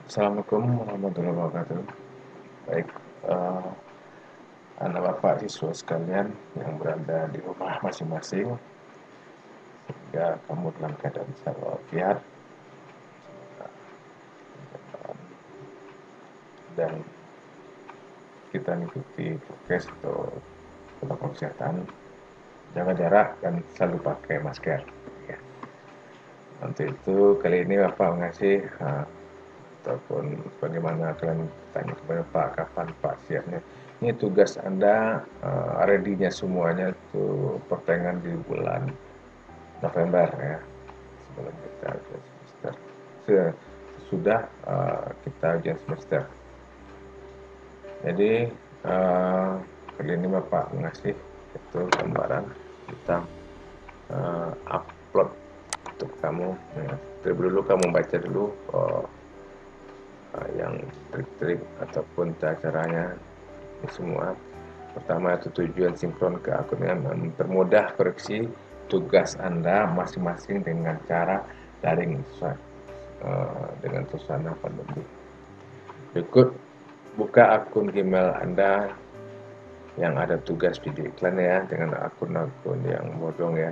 Assalamualaikum warahmatullahi wabarakatuh. Baik, eh, anak bapak siswa sekalian yang berada di rumah masing-masing, sehingga kamu dalam keadaan sehat walafiat dan kita mengikuti prokes atau protokol kesehatan, jaga jarak dan selalu pakai masker. Ya. Untuk itu kali ini bapak mengasih ataupun bagaimana kalian tanya kepada Pak kapan Pak siapnya. Ini tugas Anda ready-nya semuanya itu pertengahan di bulan November ya, sebelum kita ujian semester. Sudah kita ujian semester. Jadi kali ini Bapak mengasih itu gambaran tentang upload untuk kamu. Ya. Terlebih dulu kamu baca dulu yang trik-trik ataupun caranya semua. Pertama itu tujuan sinkron ke akun yang mempermudah koreksi tugas Anda masing-masing dengan cara daring dengan suasana pandemi. Berikut buka akun Gmail Anda yang ada tugas video iklan ya, dengan akun-akun yang bodong ya.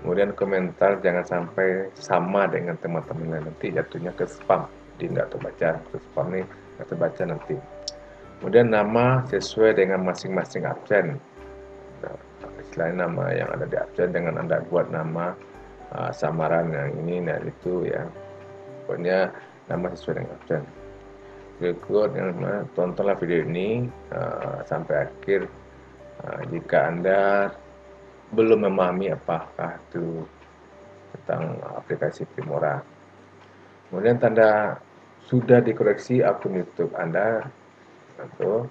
Kemudian komentar jangan sampai sama dengan teman-teman lain, nanti jatuhnya ke spam, jadi nggak terbaca, ke spam nih nggak terbaca nanti. Kemudian nama sesuai dengan masing-masing absen. Nah, selain nama yang ada di absen, dengan Anda buat nama samaran yang ini dan itu ya. Pokoknya nama sesuai dengan absen. Berikut yang tontonlah video ini sampai akhir. Jika Anda belum memahami apakah itu tentang aplikasi Filmora. Kemudian tanda sudah dikoreksi akun YouTube Anda, atau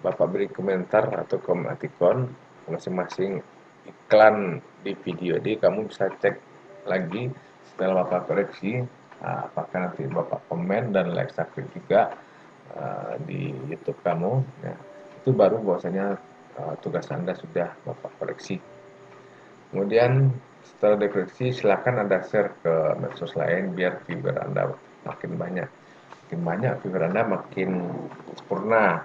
Bapak beri komentar atau emoticon masing-masing iklan di video. Jadi kamu bisa cek lagi setelah Bapak koreksi apakah nanti Bapak komen dan like subscribe juga di YouTube kamu. Ya. Itu baru bahwasanya tugas Anda sudah Bapak koreksi. Kemudian setelah dikoreksi silakan Anda share ke medsos lain biar viewer Anda makin banyak. Makin banyak viewer Anda makin sempurna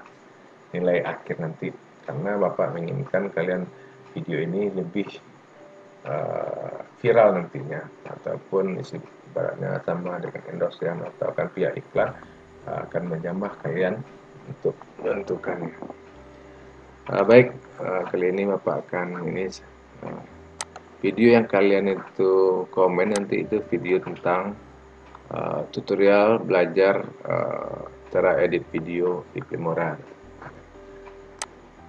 nilai akhir nanti, karena Bapak menginginkan kalian video ini lebih viral nantinya, ataupun ibaratnya sama dengan endorse yang atau akan pihak iklan akan menjamah kalian untuk menentukannya. Baik, kali ini Bapak akan ini video yang kalian itu komen nanti itu video tentang tutorial belajar cara edit video di Filmora.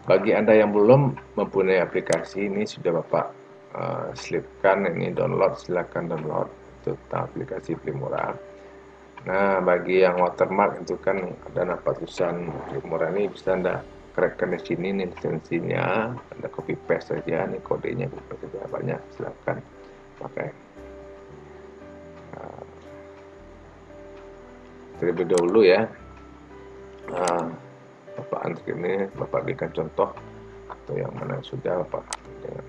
Bagi Anda yang belum mempunyai aplikasi ini, sudah Bapak selipkan ini download, silakan download untuk aplikasi Filmora. Nah, bagi yang watermark itu kan ada nama tulisan Filmora ini, bisa Anda kerekkan di sini nih lisensinya, Anda copy paste saja, nih kodenya copy paste saja, banyak, silakan pakai. Terlebih dahulu ya, Bapak antri ini Bapak berikan contoh atau yang mana sudah Bapak dengan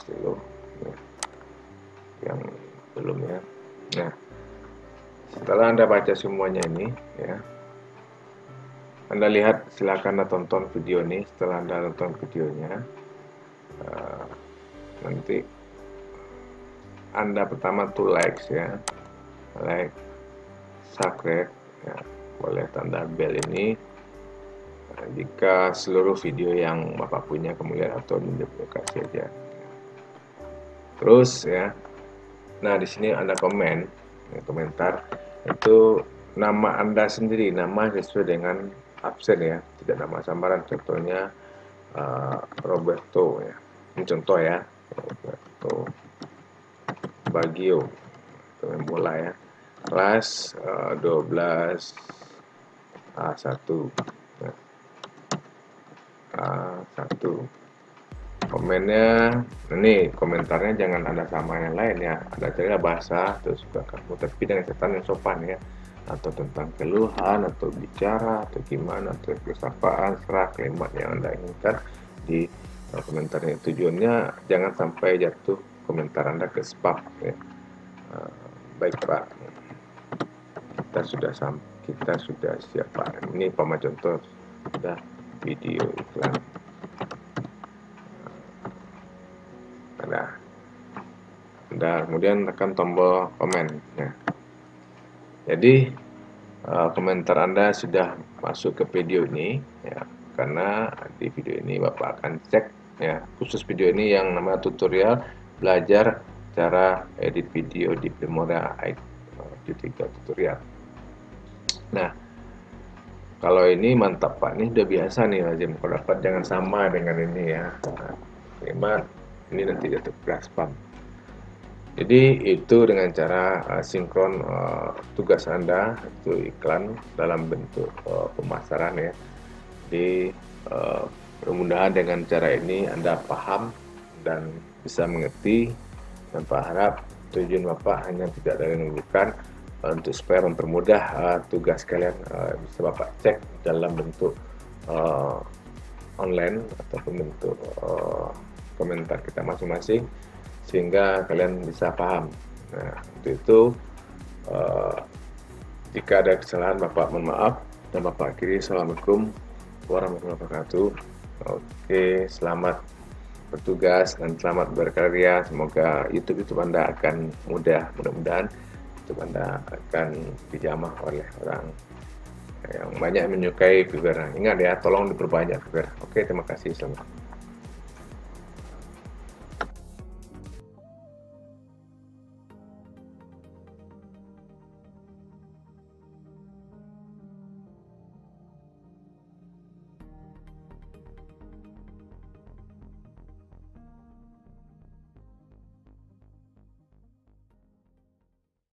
dulu ya. Yang belum ya. Nah, setelah Anda baca semuanya ini ya, Anda lihat, silakan Anda tonton video ini. Setelah Anda nonton videonya, nanti Anda pertama tuh like ya, like, subscribe ya, boleh tanda bell ini. Jika seluruh video yang Bapak punya kemudian atau menduplikasi aja. Terus ya, nah di sini Anda komen, ya, komentar itu nama Anda sendiri, nama sesuai dengan absen ya, tidak nama samaran. Contohnya Roberto ya, ini contoh ya, Roberto Bagio, main bola ya, kelas 12 A1 ya. A1 komennya, ini komentarnya jangan ada sama yang lain ya, ada cerita bahasa terus juga kamu, tapi dengan catatan yang sopan ya, atau tentang keluhan atau bicara atau gimana, atau kesapaan, serah kalimat yang Anda inginkan di komentarnya. Tujuannya jangan sampai jatuh komentar Anda ke spam ya. Baik Pak. kita sudah siap, Pak. Ini pama contoh sudah video iklan. Anda kemudian tekan tombol komen. Nah, jadi komentar Anda sudah masuk ke video ini, ya, karena di video ini Bapak akan cek, ya, khusus video ini yang namanya tutorial belajar cara edit video di Filmora i3 tutorial. Nah, kalau ini mantap, Pak, ini udah biasa nih lazim. Kalau dapat jangan sama dengan ini ya. Nah, ini nanti jatuh ke spam. Jadi itu dengan cara sinkron tugas Anda itu iklan dalam bentuk pemasaran ya. Jadi mudah-mudahan dengan cara ini Anda paham dan bisa mengerti, dan Pak harap tujuan Bapak hanya tidak dari bukan untuk supaya mempermudah tugas kalian bisa Bapak cek dalam bentuk online ataupun bentuk komentar kita masing-masing, sehingga kalian bisa paham. Nah, untuk itu jika ada kesalahan Bapak mohon maaf, dan Bapak akhiri. Assalamualaikum warahmatullahi wabarakatuh. Oke, selamat bertugas dan selamat berkarya. Semoga YouTube Anda akan mudah-mudahan YouTube Anda akan dijamah oleh orang yang banyak menyukai Fiverr. Ingat ya, tolong diperbanyak Fiverr. Oke, terima kasih. Selamat.